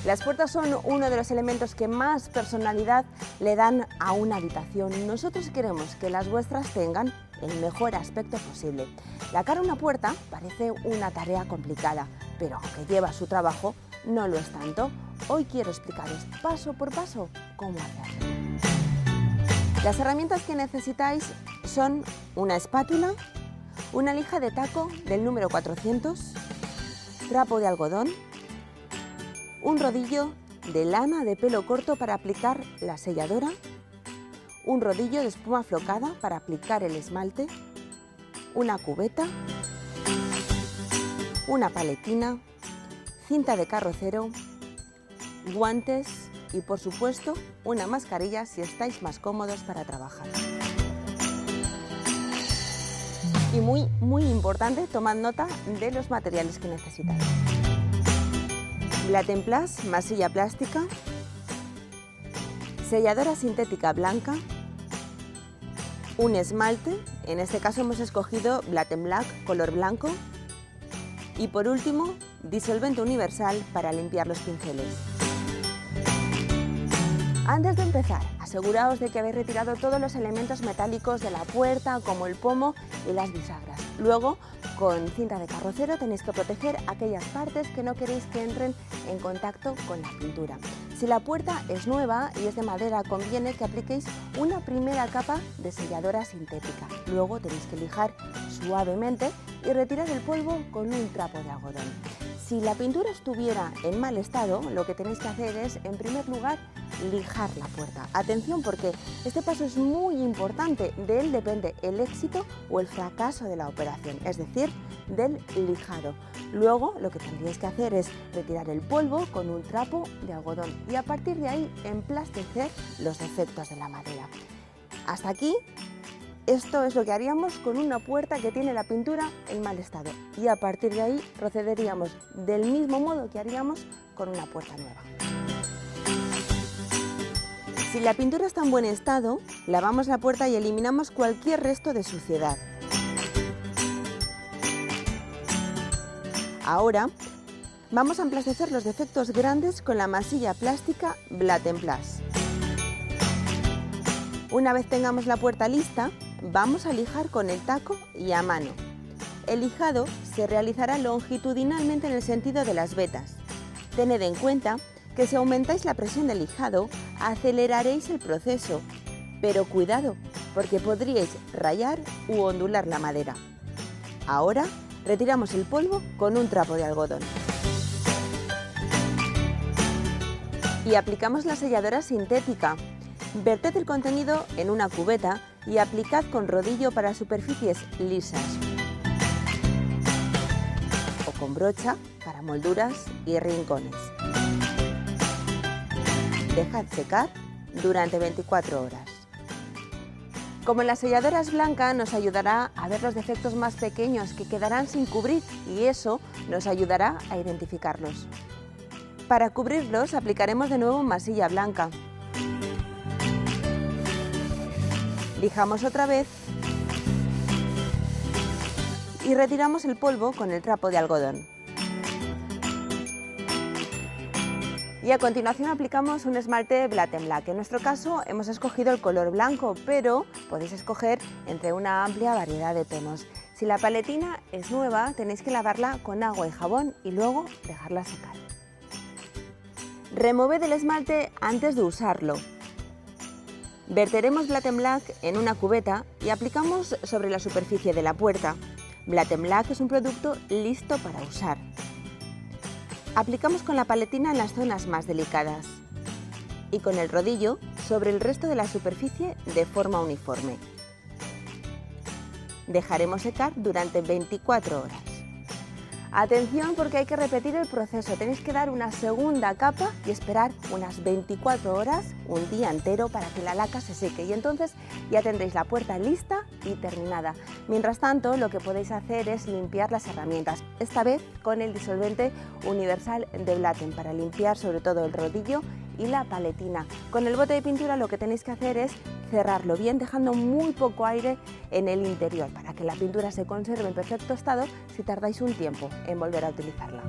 Las puertas son uno de los elementos que más personalidad le dan a una habitación. Nosotros queremos que las vuestras tengan el mejor aspecto posible. Lacar una puerta parece una tarea complicada, pero aunque lleva su trabajo, no lo es tanto. Hoy quiero explicaros paso por paso cómo hacerlo. Las herramientas que necesitáis son una espátula, una lija de taco del número 400, trapo de algodón, un rodillo de lana de pelo corto para aplicar la selladora, un rodillo de espuma flocada para aplicar el esmalte, una cubeta, una paletina, cinta de carrocero, guantes y, por supuesto, una mascarilla si estáis más cómodos para trabajar. Y muy importante, tomad nota de los materiales que necesitáis. Blatemplast, masilla plástica, selladora sintética blanca, un esmalte, en este caso hemos escogido Black color blanco, y por último, disolvente universal para limpiar los pinceles. Antes de empezar, aseguraos de que habéis retirado todos los elementos metálicos de la puerta, como el pomo y las bisagras. Luego, con cinta de carrocero tenéis que proteger aquellas partes que no queréis que entren en contacto con la pintura. Si la puerta es nueva y es de madera, conviene que apliquéis una primera capa de selladora sintética. Luego tenéis que lijar suavemente y retirar el polvo con un trapo de algodón. Si la pintura estuviera en mal estado, lo que tenéis que hacer es, en primer lugar, lijar la puerta. Atención, porque este paso es muy importante. De él depende el éxito o el fracaso de la operación, es decir, del lijado. Luego, lo que tendríais que hacer es retirar el polvo con un trapo de algodón y a partir de ahí emplastecer los defectos de la madera. Hasta aquí. Esto es lo que haríamos con una puerta que tiene la pintura en mal estado y a partir de ahí procederíamos del mismo modo que haríamos con una puerta nueva. Si la pintura está en buen estado, lavamos la puerta y eliminamos cualquier resto de suciedad. Ahora vamos a emplastecer los defectos grandes con la masilla plástica Blatemplast. Una vez tengamos la puerta lista, vamos a lijar con el taco y a mano. El lijado se realizará longitudinalmente en el sentido de las vetas. Tened en cuenta que si aumentáis la presión del lijado, aceleraréis el proceso, pero cuidado, porque podríais rayar u ondular la madera. Ahora retiramos el polvo con un trapo de algodón. Y aplicamos la selladora sintética. Verted el contenido en una cubeta y aplicad con rodillo para superficies lisas o con brocha para molduras y rincones. Dejad secar durante 24 horas. Como la selladora es blanca, nos ayudará a ver los defectos más pequeños que quedarán sin cubrir y eso nos ayudará a identificarlos. Para cubrirlos aplicaremos de nuevo masilla blanca. Lijamos otra vez y retiramos el polvo con el trapo de algodón. Y a continuación aplicamos un esmalte Black. En nuestro caso hemos escogido el color blanco, pero podéis escoger entre una amplia variedad de tonos. Si la paletina es nueva, tenéis que lavarla con agua y jabón y luego dejarla secar. Removed el esmalte antes de usarlo. Verteremos Black en una cubeta y aplicamos sobre la superficie de la puerta. Black es un producto listo para usar. Aplicamos con la paletina en las zonas más delicadas y con el rodillo sobre el resto de la superficie de forma uniforme. Dejaremos secar durante 24 horas. Atención, porque hay que repetir el proceso. Tenéis que dar una segunda capa y esperar unas 24 horas, un día entero, para que la laca se seque y entonces ya tendréis la puerta lista y terminada. Mientras tanto, lo que podéis hacer es limpiar las herramientas, esta vez con el disolvente universal de Blatem para limpiar sobre todo el rodillo y la paletina. Con el bote de pintura lo que tenéis que hacer es cerrarlo bien, dejando muy poco aire en el interior para que la pintura se conserve en perfecto estado si tardáis un tiempo en volver a utilizarla.